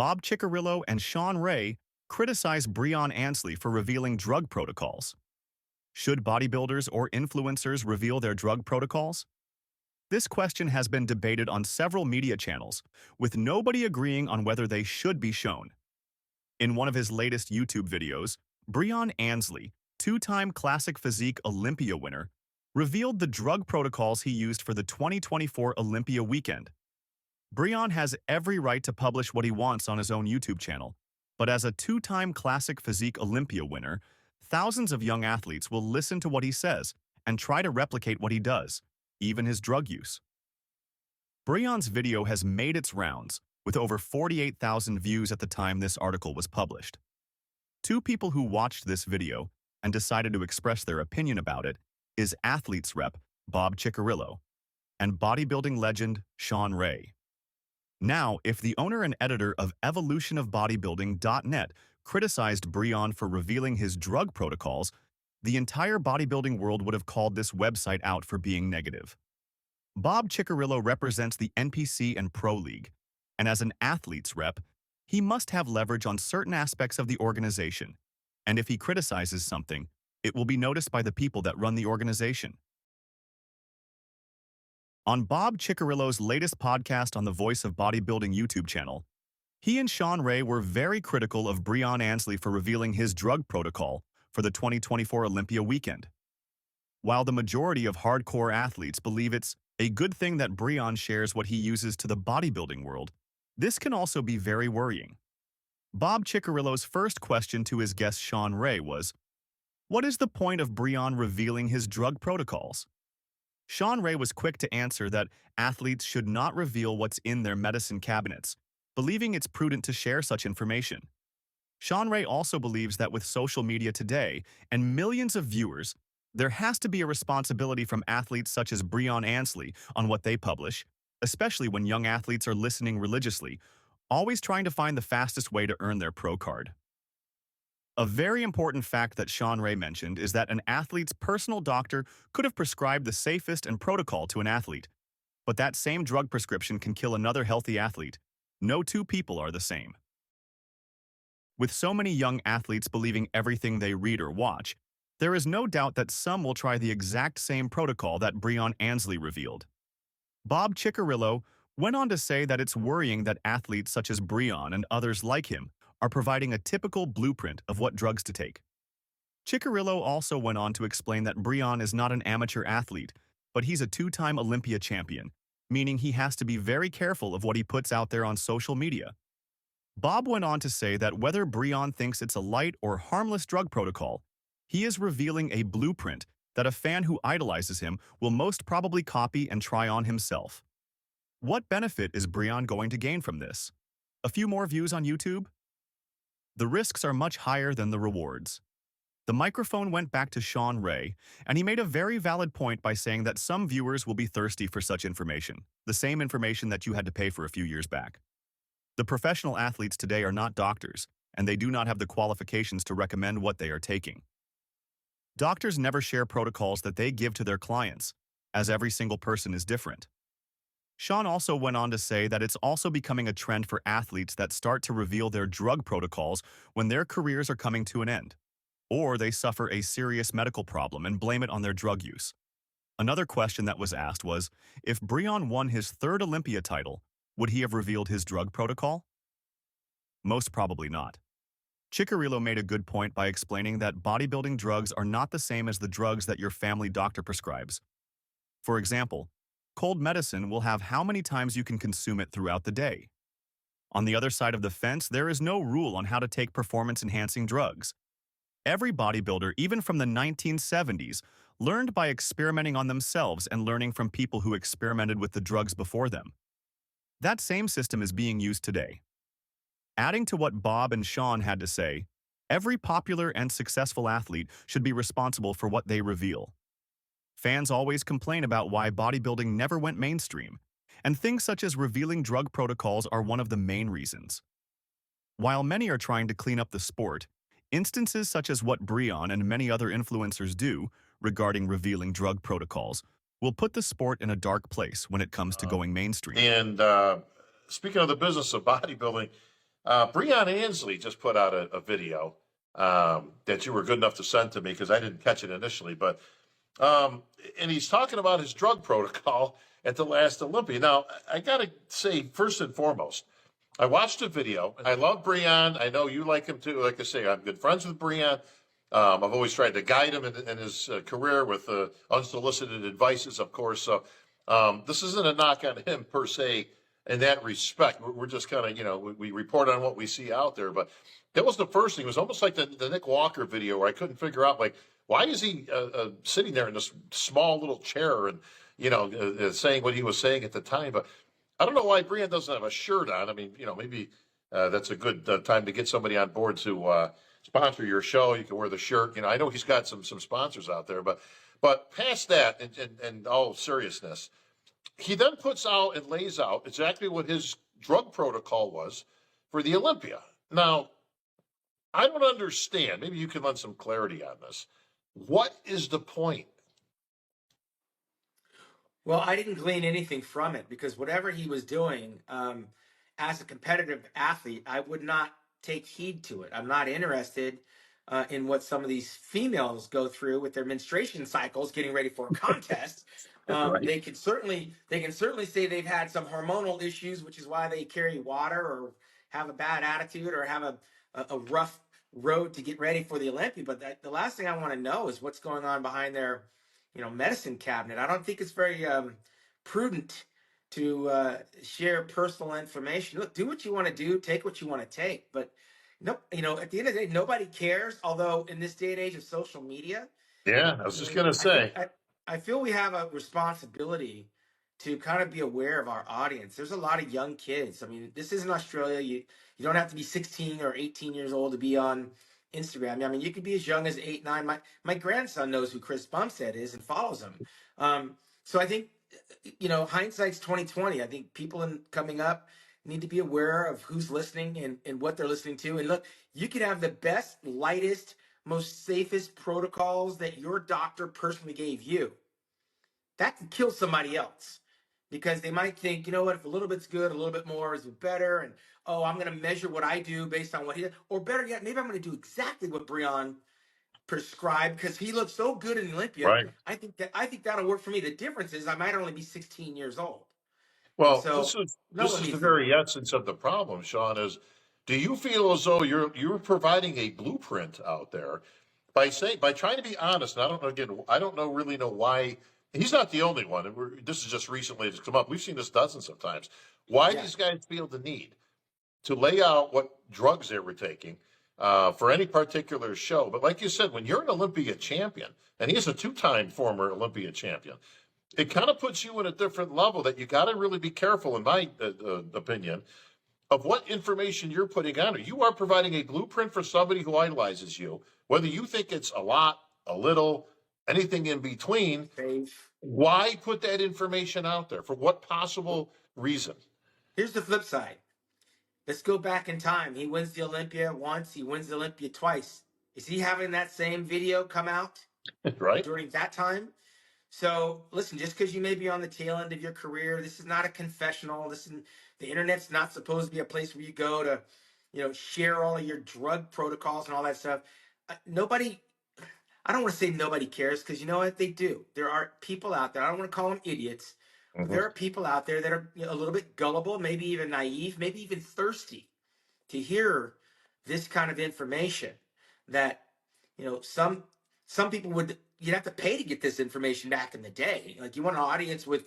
Bob Cicherillo and Shawn Ray criticize Breon Ansley for revealing drug protocols. Should bodybuilders or influencers reveal their drug protocols? This question has been debated on several media channels, with nobody agreeing on whether they should be shown. In one of his latest YouTube videos, Breon Ansley, two-time Classic Physique Olympia winner, revealed the drug protocols he used for the 2024 Olympia Weekend. Breon has every right to publish what he wants on his own YouTube channel, but as a two-time Classic Physique Olympia winner, thousands of young athletes will listen to what he says and try to replicate what he does, even his drug use. Breon's video has made its rounds, with over 48,000 views at the time this article was published. Two people who watched this video and decided to express their opinion about it is athletes rep Bob Cicherillo and bodybuilding legend Shawn Ray. Now, if the owner and editor of evolutionofbodybuilding.net criticized Breon for revealing his drug protocols, the entire bodybuilding world would have called this website out for being negative. Bob Cicherillo represents the NPC and Pro League, and as an athlete's rep, he must have leverage on certain aspects of the organization, and if he criticizes something, it will be noticed by the people that run the organization. On Bob Cicherillo's latest podcast on the Voice of Bodybuilding YouTube channel, he and Shawn Ray were very critical of Breon Ansley for revealing his drug protocol for the 2024 Olympia Weekend. While the majority of hardcore athletes believe it's a good thing that Breon shares what he uses to the bodybuilding world, this can also be very worrying. Bob Cicherillo's first question to his guest Shawn Ray was, "What is the point of Breon revealing his drug protocols?" Shawn Ray was quick to answer that athletes should not reveal what's in their medicine cabinets, believing it's prudent to share such information. Shawn Ray also believes that with social media today and millions of viewers, there has to be a responsibility from athletes such as Breon Ansley on what they publish, especially when young athletes are listening religiously, always trying to find the fastest way to earn their pro card. A very important fact that Shawn Ray mentioned is that an athlete's personal doctor could have prescribed the safest and protocol to an athlete, but that same drug prescription can kill another healthy athlete. No two people are the same. With so many young athletes believing everything they read or watch, there is no doubt that some will try the exact same protocol that Breon Ansley revealed. Bob Cicherillo went on to say that it's worrying that athletes such as Breon and others like him are providing a typical blueprint of what drugs to take. Cicherillo also went on to explain that Breon is not an amateur athlete, but he's a two-time Olympia champion, meaning he has to be very careful of what he puts out there on social media. Bob went on to say that whether Breon thinks it's a light or harmless drug protocol, he is revealing a blueprint that a fan who idolizes him will most probably copy and try on himself. What benefit is Breon going to gain from this? A few more views on YouTube? The risks are much higher than the rewards. The microphone went back to Shawn Ray, and he made a very valid point by saying that some viewers will be thirsty for such information, the same information that you had to pay for a few years back. The professional athletes today are not doctors, and they do not have the qualifications to recommend what they are taking. Doctors never share protocols that they give to their clients, as every single person is different. Shawn also went on to say that it's also becoming a trend for athletes that start to reveal their drug protocols when their careers are coming to an end, or they suffer a serious medical problem and blame it on their drug use. Another question that was asked was, if Breon won his third Olympia title, would he have revealed his drug protocol? Most probably not. Cicherillo made a good point by explaining that bodybuilding drugs are not the same as the drugs that your family doctor prescribes. For example, cold medicine will have how many times you can consume it throughout the day. On the other side of the fence, there is no rule on how to take performance-enhancing drugs. Every bodybuilder, even from the 1970s, learned by experimenting on themselves and learning from people who experimented with the drugs before them. That same system is being used today. Adding to what Bob and Shawn had to say, every popular and successful athlete should be responsible for what they reveal. Fans always complain about why bodybuilding never went mainstream, and things such as revealing drug protocols are one of the main reasons. While many are trying to clean up the sport, instances such as what Breon and many other influencers do regarding revealing drug protocols will put the sport in a dark place when it comes to going mainstream. And speaking of the business of bodybuilding, Breon Ansley just put out a video that you were good enough to send to me because I didn't catch it initially. But and he's talking about his drug protocol at the last Olympia. Now, I got to say, first and foremost, I watched the video. I love Breon. I know you like him too. Like I say, I'm good friends with Breon. I've always tried to guide him in his career with unsolicited advices, of course. So this isn't a knock on him per se in that respect. We're just kind of, we report on what we see out there. But that was the first thing. It was almost like the Nick Walker video where I couldn't figure out, like, why is he sitting there in this small little chair and, saying what he was saying at the time. But I don't know why Breon doesn't have a shirt on. I mean, maybe that's a good time to get somebody on board to sponsor your show. You can wear the shirt. I know he's got some sponsors out there, but past that, and all seriousness, he then puts out and lays out exactly what his drug protocol was for the Olympia. Now, I don't understand. Maybe you can lend some clarity on this. What is the point? Well, I didn't glean anything from it because whatever he was doing as a competitive athlete, I would not take heed to it. I'm not interested in what some of these females go through with their menstruation cycles, getting ready for a contest. Right. They can certainly say they've had some hormonal issues, which is why they carry water or have a bad attitude or have a rough road to get ready for the Olympia. But the last thing I want to know is what's going on behind their medicine cabinet. I don't think it's very prudent to share personal information. Look, do what you want to do, take what you want to take, but no, at the end of the day, nobody cares. Although in this day and age of social media, Yeah, I was just gonna I think say. I feel we have a responsibility to kind of be aware of our audience. There's a lot of young kids. I mean, this isn't Australia. You don't have to be 16 or 18 years old to be on Instagram. I mean, you could be as young as 8, 9. My grandson knows who Chris Bumstead is and follows him. So I think hindsight's 2020. I think people coming up need to be aware of who's listening and what they're listening to. And look, you could have the best, lightest, most safest protocols that your doctor personally gave you. That could kill somebody else because they might think, you know what, if a little bit's good, a little bit more is better. And oh, I'm going to measure what I do based on what he did. Or better yet, maybe I'm going to do exactly what Breon prescribed because he looks so good in Olympia. Right. I think that'll work for me. The difference is I might only be 16 years old. And Well, so no this one is the needs to know. very essence of the problem, Shawn, is do you feel as though you're providing a blueprint out there by trying to be honest, and I don't know again, I don't really know why he's not the only one, and this is just recently it's come up. We've seen this dozens of times. Why Yeah. these guys feel the need to lay out what drugs they were taking for any particular show. But like you said, when you're an Olympia champion, and he's a two-time former Olympia champion, it kind of puts you in a different level that you got to really be careful, in my opinion, of what information you're putting on. You are providing a blueprint for somebody who idolizes you, whether you think it's a lot, a little, anything in between. Faith. Why put that information out there? For what possible reason? Here's the flip side. Let's go back in time. He wins the Olympia once. He wins the Olympia twice. Is he having that same video come out Right? during that time? So listen, just because you may be on the tail end of your career, this is not a confessional. The internet's not supposed to be a place where you go to, share all of your drug protocols and all that stuff. Nobody, I don't want to say nobody cares because you know what they do. There are people out there. I don't want to call them idiots, but Mm-hmm. there are people out there that are a little bit gullible, maybe even naive, maybe even thirsty to hear this kind of information that some people you'd have to pay to get this information back in the day. Like you want an audience with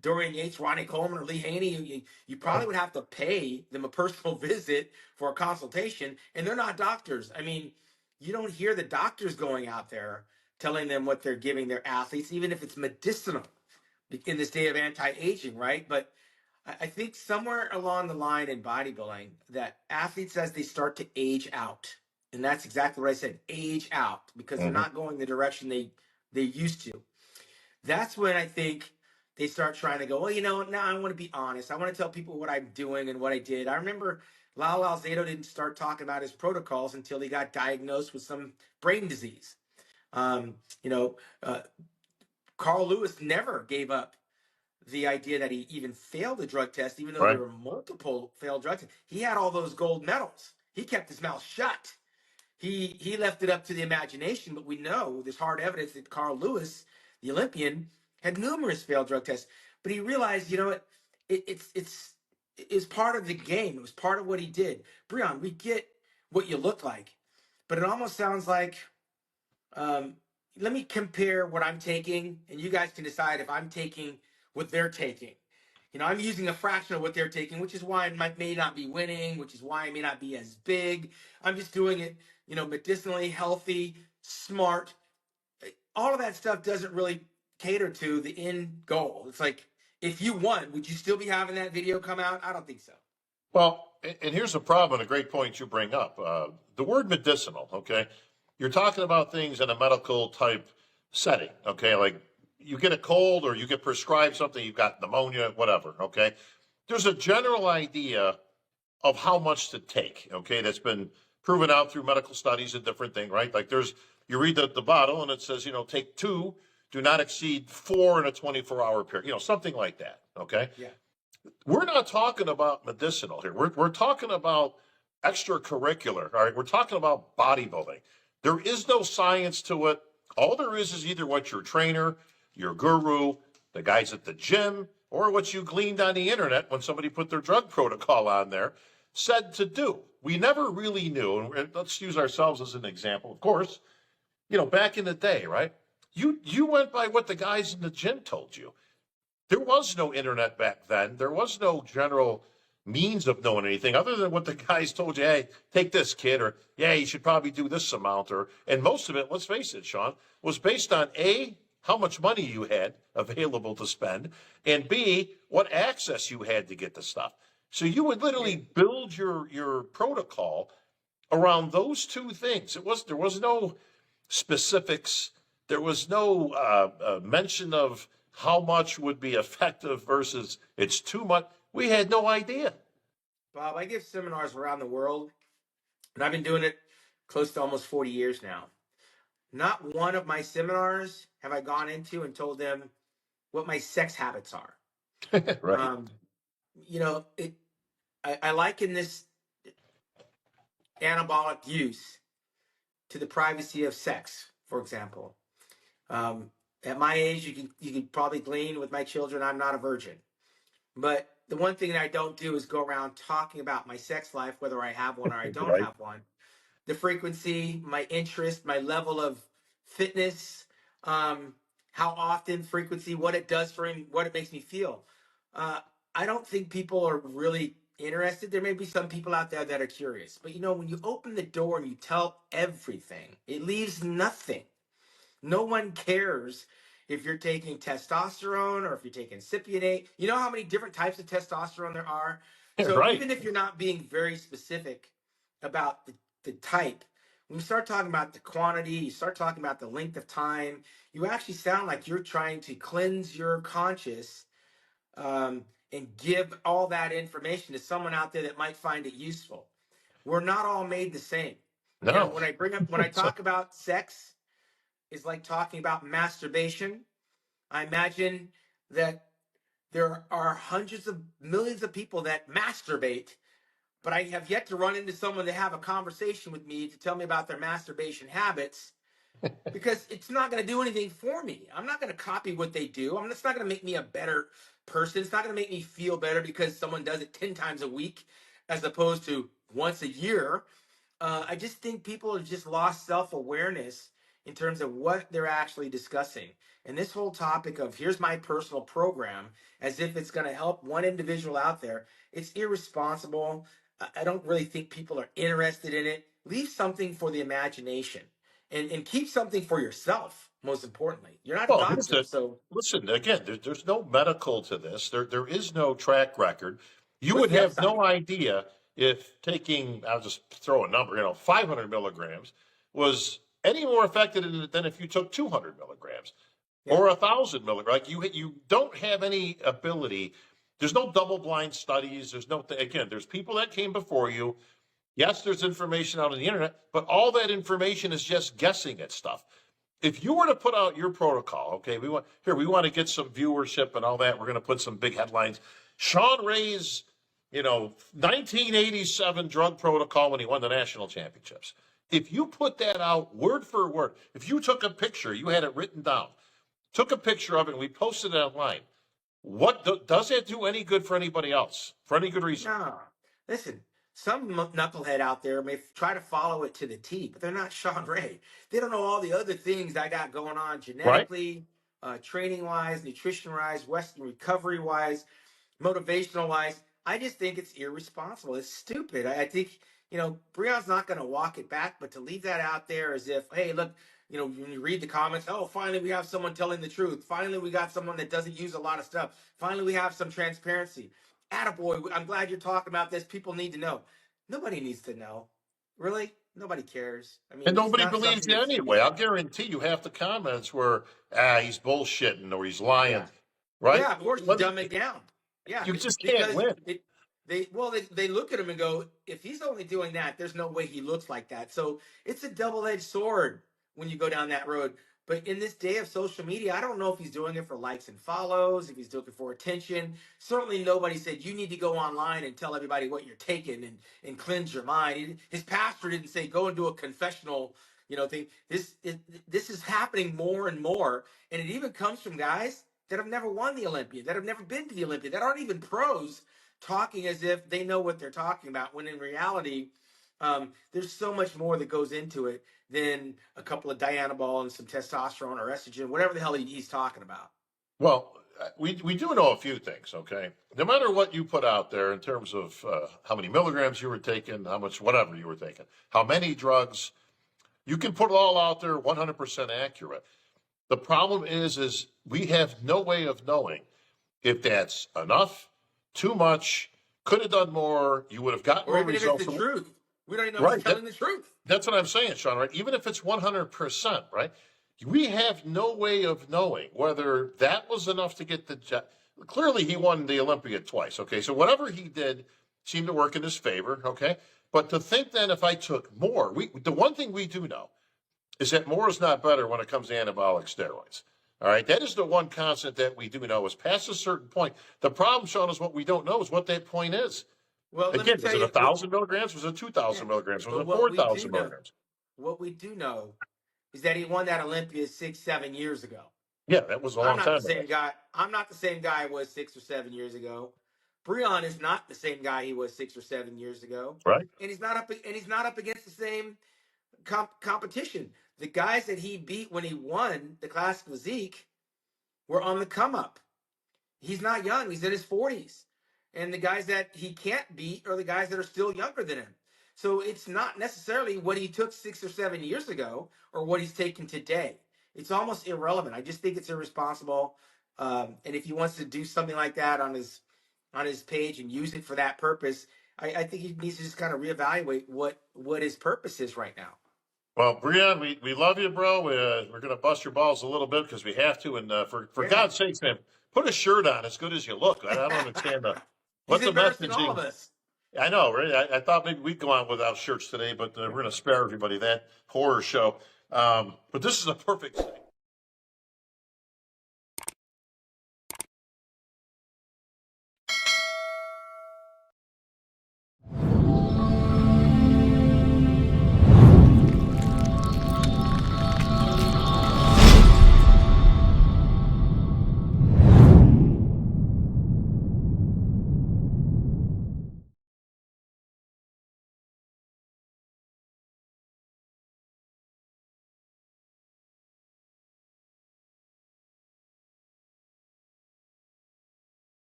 Dorian Yates, Ronnie Coleman, or Lee Haney, you probably would have to pay them a personal visit for a consultation, and they're not doctors. I mean, you don't hear the doctors going out there telling them what they're giving their athletes, even if it's medicinal in this day of anti-aging, right? But I think somewhere along the line in bodybuilding that athletes, as they start to age out, and that's exactly what I said, age out, because they're Mm-hmm. not going the direction they used to. That's when I think they start trying to go, well, now I want to be honest. I want to tell people what I'm doing and what I did. I remember Lyle Alzado didn't start talking about his protocols until he got diagnosed with some brain disease. Um, you know, uh, Carl Lewis never gave up the idea that he even failed the drug test, even though there Right. were multiple failed drug tests. He had all those gold medals. He kept his mouth shut. He left it up to the imagination, but we know there's hard evidence that Carl Lewis, the Olympian, had numerous failed drug tests. But he realized, you know what, it's part of the game. It was part of what he did. Breon, we get what you look like, but it almost sounds like, um, let me compare what I'm taking, and you guys can decide if I'm taking what they're taking. You know, I'm using a fraction of what they're taking, which is why I may not be winning, which is why I may not be as big. I'm just doing it, you know, medicinally healthy, smart. All of that stuff doesn't really cater to the end goal. It's like, if you won, would you still be having that video come out? I don't think so. Well, and here's the problem, and a great point you bring up. The word medicinal, okay? You're talking about things in a medical type setting, okay? Like you get a cold or you get prescribed something, you've got pneumonia, whatever, okay? There's a general idea of how much to take, okay? That's been proven out through medical studies and different things, right? Like you read the bottle and it says, take 2, do not exceed 4 in a 24-hour period, something like that, okay? Yeah. We're not talking about medicinal here. We're talking about extracurricular. All right. We're talking about bodybuilding. There is no science to it. All there is either what your trainer, your guru, the guys at the gym, or what you gleaned on the internet when somebody put their drug protocol on there said to do. We never really knew. And let's use ourselves as an example. Of course, back in the day, right? You went by what the guys in the gym told you. There was no internet back then. There was no general means of knowing anything other than what the guys told you. Hey, take this, kid, or yeah, you should probably do this amount. And most of it, let's face it, Shawn, was based on A, how much money you had available to spend, and B, what access you had to get the stuff. So you would literally build your protocol around those two things. There was no specifics. There was no mention of how much would be effective versus it's too much. We had no idea. Bob, I give seminars around the world, and I've been doing it close to almost 40 years now. Not one of my seminars have I gone into and told them what my sex habits are. Right. You know, I liken this anabolic use to the privacy of sex, for example. At my age, you can probably glean with my children, I'm not a virgin. But the one thing that I don't do is go around talking about my sex life, whether I have one or I don't Right. have one. The frequency, my interest, my level of fitness, how often, frequency, what it does for me, what it makes me feel. I don't think people are really interested. There may be some people out there that are curious, but when you open the door and you tell everything, it leaves nothing. No one cares if you're taking testosterone or if you're taking cypionate. You know how many different types of testosterone there are? So Right. even if you're not being very specific about the type, when you start talking about the quantity, you start talking about the length of time, you actually sound like you're trying to cleanse your conscious, and give all that information to someone out there that might find it useful. We're not all made the same. And No. when I So, talk about sex, is like talking about masturbation. I imagine that there are hundreds of millions of people that masturbate, but I have yet to run into someone to have a conversation with me to tell me about their masturbation habits, because it's not going to do anything for me. I'm not going to copy what they do. It's not going to make me a better person. It's not going to make me feel better because someone does it 10 times a week as opposed to once a year. I just think people have just lost self-awareness in terms of what they're actually discussing. And this whole topic of here's my personal program, as if it's going to help one individual out there, it's irresponsible. I don't really think people are interested in it. Leave something for the imagination, and keep something for yourself, most importantly. You're not a well, here's doctor, the so listen again. There's no medical to this. There is no track record. You what's would the have upside? no idea if taking, I'll just throw a number, 500 milligrams was any more effective than if you took 200 milligrams Yeah. or 1,000 milligrams. Like you don't have any ability. There's no double blind studies. There's no, again, there's people that came before you. Yes, there's information out on the internet, but all that information is just guessing at stuff. if you were to put out your protocol, okay, we want to get some viewership and all that. We're going to put some big headlines. Shawn Ray's, 1987 drug protocol when he won the national championships. If you put that out word for word, if you took a picture, you had it written down, took a picture of it, and we posted it online, does that do any good for anybody else? For any good reason? No, listen. Some knucklehead out there may try to follow it to the T, but they're not Shawn Ray. They don't know all the other things I got going on Right? genetically, training wise, nutrition wise, Western recovery wise, motivational wise. I just think it's irresponsible. It's stupid. I think, Breon's not going to walk it back, but to leave that out there as if, hey, look, when you read the comments, oh, finally we have someone telling the truth. Finally, we got someone that doesn't use a lot of stuff. Finally, we have some transparency. Attaboy, I'm glad you're talking about this. People need to know. Nobody needs to know. Really? Nobody cares. I And mean, it's nobody not believes something you that's anyway. used. I'll guarantee you half the comments were, he's bullshitting or he's lying, Yeah. right? Yeah, of course, to When dumb it down. Yeah, you just can't because win. they look at him and go, if he's only doing that, there's no way he looks like that. So it's a double-edged sword when you go down that road. But in this day of social media, I don't know if he's doing it for likes and follows, if he's doing it for attention. Certainly nobody said you need to go online and tell everybody what you're taking and cleanse your mind. His pastor didn't say go and do a confessional, thing. This is happening more and more. And it even comes from guys that have never won the Olympia, that have never been to the Olympia, that aren't even pros, talking as if they know what they're talking about, when in reality, there's so much more that goes into it than a couple of Dianabol and some testosterone or estrogen, whatever the hell he's talking about. Well, we do know a few things, okay? No matter what you put out there in terms of how many milligrams you were taking, how much whatever you were taking, how many drugs, you can put it all out there 100% accurate. The problem is we have no way of knowing if that's enough, too much, could have done more, you would have gotten Or more even if it's results. the truth. We don't even know if Right. he's telling the truth. That's what I'm saying, Shawn, right? Even if it's 100%, right? We have no way of knowing whether that was enough to get the jet. Clearly, he won the Olympia twice, okay? So whatever he did seemed to work in his favor, okay? But to think then if I took more, the one thing we do know is that more is not better when it comes to anabolic steroids. All right, that is the one constant that we do know is past a certain point. The problem, Shawn, is what we don't know is what that point is. Well, let me Again, was tell it you. 1,000 milligrams? Was it 2,000 Yeah, milligrams? Was but it 4,000 milligrams? what we do know is that he won that Olympia 6, 7 years ago. Yeah, that was a I'm long not the time ago. same guy. I'm not the same guy I was 6 or 7 years ago. Breon is not the same guy he was 6 or 7 years ago, Right? and he's not up against the same competition. The guys that he beat when he won the Classic Physique were on the come up. He's not young. He's in his 40s. And the guys that he can't beat are the guys that are still younger than him. So it's not necessarily what he took 6 or 7 years ago or what he's taking today. It's almost irrelevant. I just think it's irresponsible. And if he wants to do something like that on his page and use it for that purpose, I think he needs to just kind of reevaluate what his purpose is right now. Well, Breon, we love you, bro. We're going to bust your balls a little bit because we have to. And for Yeah. God's sakes, man, put a shirt on as good as you look. I don't understand He's what the embarrassing all of messaging. us. I know, right? I thought maybe we'd go on without shirts today, but we're going to spare everybody that horror show. But this is a perfect thing.